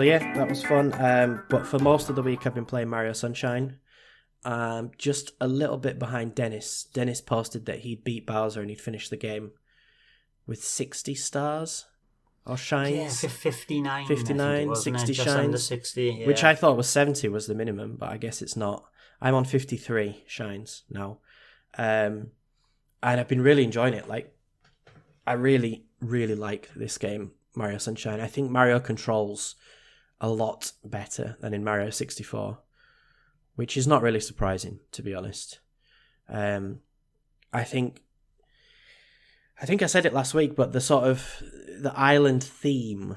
So yeah, that was fun. But for most of the week, I've been playing Mario Sunshine. Just a little bit behind Dennis. Dennis posted that he'd beat Bowser and he'd finished the game with 60 stars or shines. Yeah, 59. 59, 60 just shines. under 60, yeah. Which I thought was 70 was the minimum, but I guess it's not. I'm on 53 shines now. And I've been really enjoying it. Like, I really, really like this game, Mario Sunshine. I think Mario controls a lot better than in Mario 64, which is not really surprising, to be honest. I think I said it last week, but the island theme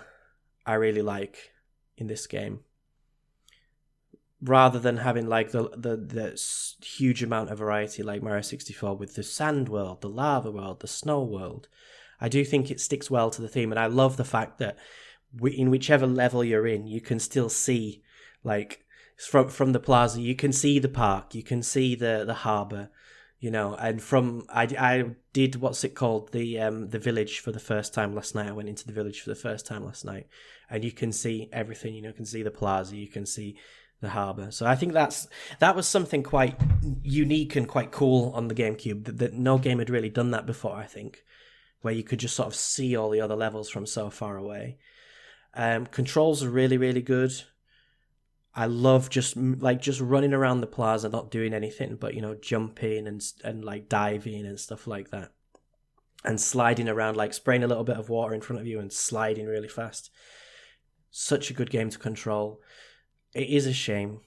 I really like in this game. Rather than having like the huge amount of variety like Mario 64 with the sand world, the lava world, the snow world, I do think it sticks well to the theme, and I love the fact that in whichever level you're in, you can still see, like, from the plaza, you can see the park, you can see the harbour, you know. And I did, what's it called, the village for the first time last night. I went into the village for the first time last night, and you can see everything. You know, you can see the plaza, you can see the harbour. So I think that was something quite unique and quite cool on the GameCube. That no game had really done that before, I think, where you could just sort of see all the other levels from so far away. Controls are really, really good. I love just running around the plaza, not doing anything but, you know, jumping and like diving and stuff like that, and sliding around, like spraying a little bit of water in front of you and sliding really fast. Such a good game to control. It is a shame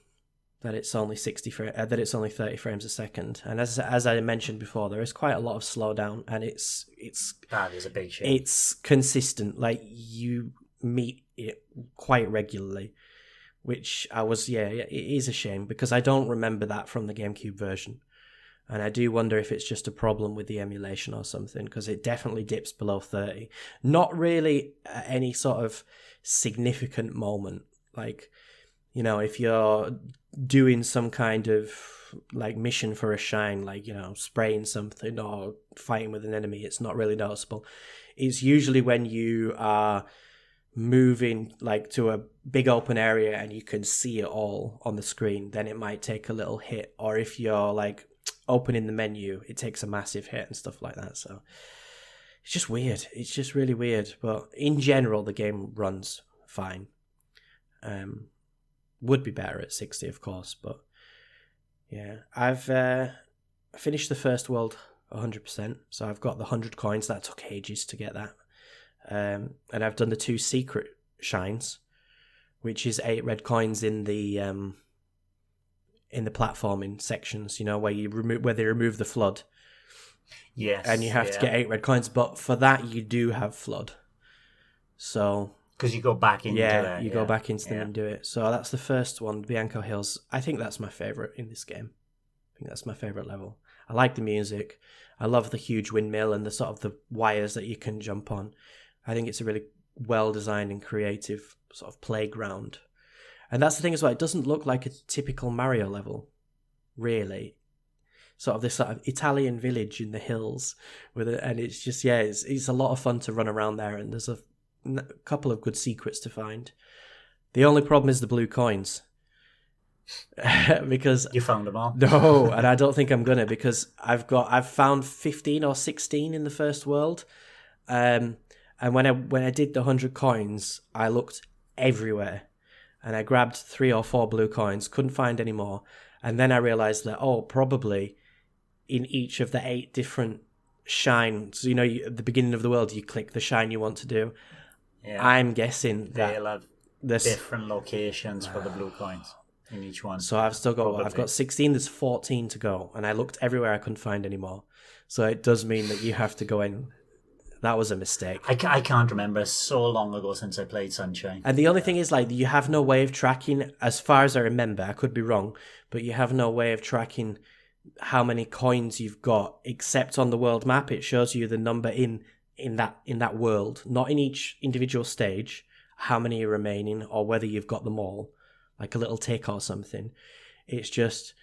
that it's only 30 frames a second, and as I mentioned before, there is quite a lot of slowdown, and that is a big shame. It's consistent, like you meet it quite regularly, which it is a shame because I don't remember that from the GameCube version, and I do wonder if it's just a problem with the emulation or something, because it definitely dips below 30. Not really at any sort of significant moment, like, you know, if you're doing some kind of like mission for a shine, like, you know, spraying something or fighting with an enemy, it's not really noticeable. It's usually when you are moving like to a big open area and you can see it all on the screen, then it might take a little hit. Or if you're like opening the menu, it takes a massive hit and stuff like that. So it's just weird. It's just really weird. But in general, the game runs fine. Would be better at 60, of course, but yeah, I've finished the first world 100%, so I've got the 100 coins. That took ages to get that, and I've done the 2 secret shines, which is 8 red coins in the platforming sections, you know, where they remove the flood. Yes, and you have to get 8 red coins, but for that you do have flood, so. Because you go back into it. You go back into them and do it. So that's the first one, Bianco Hills. I think that's my favourite in this game. I think that's my favourite level. I like the music. I love the huge windmill and the sort of the wires that you can jump on. I think it's a really well-designed and creative sort of playground. And that's the thing as well, it doesn't look like a typical Mario level, really. Sort of this sort of Italian village in the hills, and it's just, it's a lot of fun to run around there, and there's a couple of good secrets to find. The only problem is the blue coins. Because you found them all? No, and I don't think I'm gonna, because I've found 15 or 16 in the first world. And when I did the 100 coins, I looked everywhere and I grabbed 3 or 4 blue coins, couldn't find any more. And then I realized that, probably in each of the 8 different shines, you know, at the beginning of the world, you click the shine you want to do. Yeah. I'm guessing that they'll have different locations for the blue coins in each one. So I've still got I've got 16. There's 14 to go, and I looked everywhere. I couldn't find any more. So it does mean that you have to go in. That was a mistake. I can't remember. So long ago since I played Sunshine. And the only thing is, like, you have no way of tracking, as far as I remember. I could be wrong, but you have no way of tracking how many coins you've got, except on the world map. It shows you the number in that world, not in each individual stage, how many are remaining or whether you've got them all, like a little tick or something. It's just,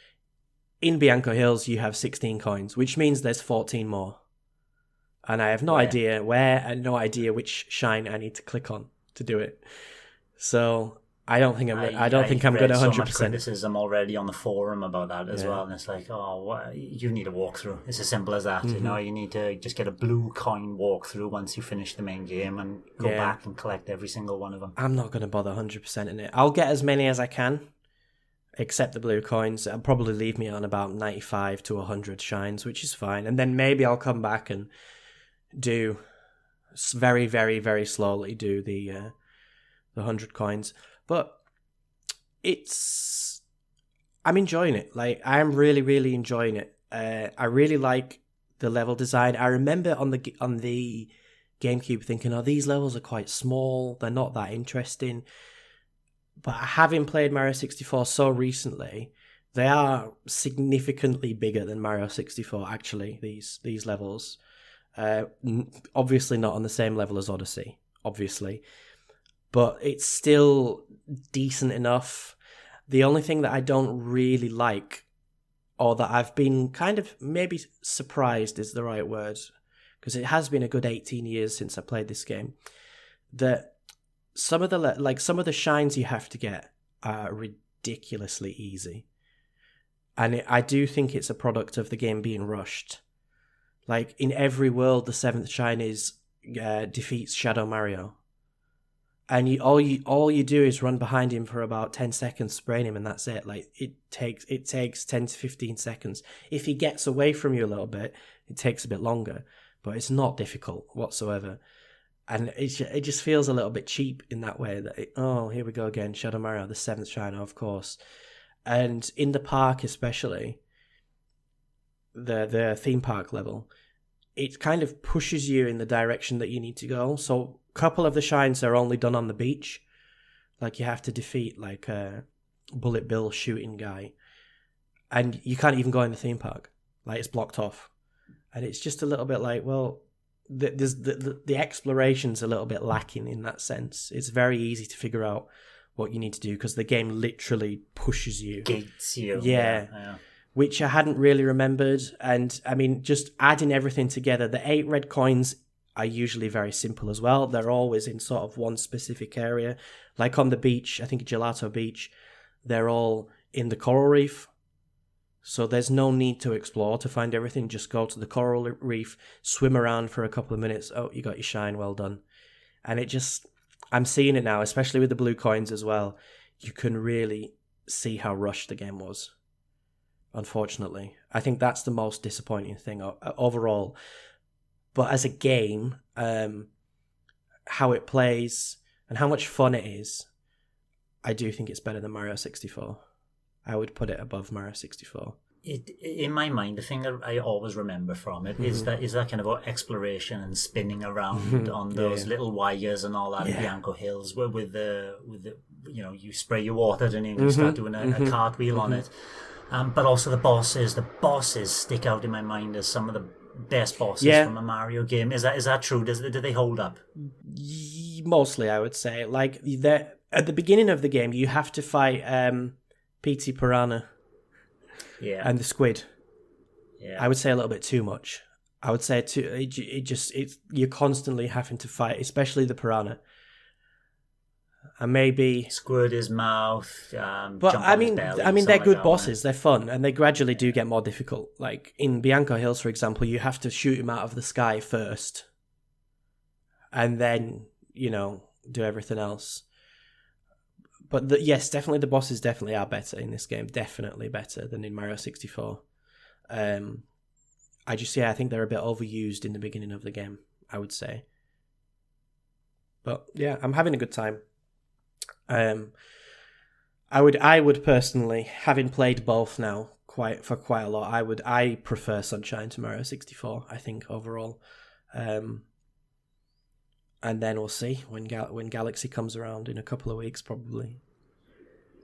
in Bianco Hills, you have 16 coins, which means there's 14 more. And I have no idea where and no idea which shine I need to click on to do it. So I don't think I'm going to 100%. So much criticism already on the forum about that as well, and it's like, you need a walkthrough. It's as simple as that. You know, you need to just get a blue coin walkthrough once you finish the main game and go back and collect every single one of them. I'm not going to bother 100% in it. I'll get as many as I can, except the blue coins. It'll probably leave me on about 95 to 100 shines, which is fine. And then maybe I'll come back and do very, very, very slowly do the 100 coins. But I'm enjoying it. Like, I'm really, really enjoying it. I really like the level design. I remember on the GameCube thinking, these levels are quite small. They're not that interesting. But having played Mario 64 so recently, they are significantly bigger than Mario 64, actually, these levels. Obviously not on the same level as Odyssey, obviously. But it's still decent enough. The only thing that I don't really like, or that I've been kind of maybe surprised is the right word, because it has been a good 18 years since I played this game, that some of the shines you have to get are ridiculously easy. And I do think it's a product of the game being rushed. Like, in every world, the 7th shine is defeats Shadow Mario. And all you do is run behind him for about 10 seconds, spraying him, and that's it. Like, it takes 10 to 15 seconds. If he gets away from you a little bit, it takes a bit longer, but it's not difficult whatsoever. And it just feels a little bit cheap in that way. That here we go again, Shadow Mario, the 7th shine, of course. And in the park, especially the theme park level, it kind of pushes you in the direction that you need to go. So a couple of the shines are only done on the beach. Like, you have to defeat like a Bullet Bill shooting guy, and you can't even go in the theme park. Like, it's blocked off, and it's just a little bit like, well, the exploration's a little bit lacking in that sense. It's very easy to figure out what you need to do because the game literally pushes you, gates you. Yeah. Which I hadn't really remembered. And I mean, just adding everything together, the 8 red coins are usually very simple as well. They're always in sort of one specific area. Like on the beach, I think Gelato Beach, they're all in the coral reef. So there's no need to explore to find everything. Just go to the coral reef, swim around for a couple of minutes. Oh, you got your shine, well done. And I'm seeing it now, especially with the blue coins as well. You can really see how rushed the game was. Unfortunately, I think that's the most disappointing thing overall. But as a game, how it plays and how much fun it is, I do think it's better than Mario 64. I would put it above Mario 64. In my mind, the thing that I always remember from it is that kind of exploration and spinning around on those little wires and all that in Bianco Hills, where with the you spray your water and you start doing a cartwheel on it. But also the bosses stick out in my mind as some of the best bosses from a Mario game. Is that true? Do they hold up? Mostly, I would say. Like, at the beginning of the game, you have to fight P.P. Piranha and the squid. Yeah. I would say a little bit too much. I would say you're constantly having to fight, especially the piranha. And maybe squirt his mouth. But I mean, they're good bosses. They're fun, and they gradually do get more difficult. Like in Bianco Hills, for example, you have to shoot him out of the sky first, and then do everything else. But yes, definitely the bosses definitely are better in this game. Definitely better than in Mario 64. I think they're a bit overused in the beginning of the game, I would say. But yeah, I'm having a good time. I would personally, having played both now for quite a lot, I prefer Sunshine to Mario 64, I think, overall. And then we'll see when Galaxy comes around in a couple of weeks, probably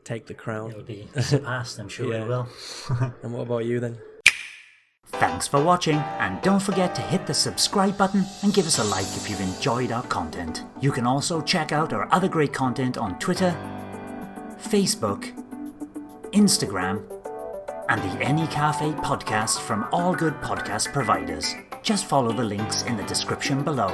take the crown. It'll be surpassed, I'm sure it will. And what about you then? Thanks for watching, and don't forget to hit the subscribe button and give us a like if you've enjoyed our content. You can also check out our other great content on Twitter, Facebook, Instagram, and the N-E Café podcast from all good podcast providers. Just follow the links in the description below.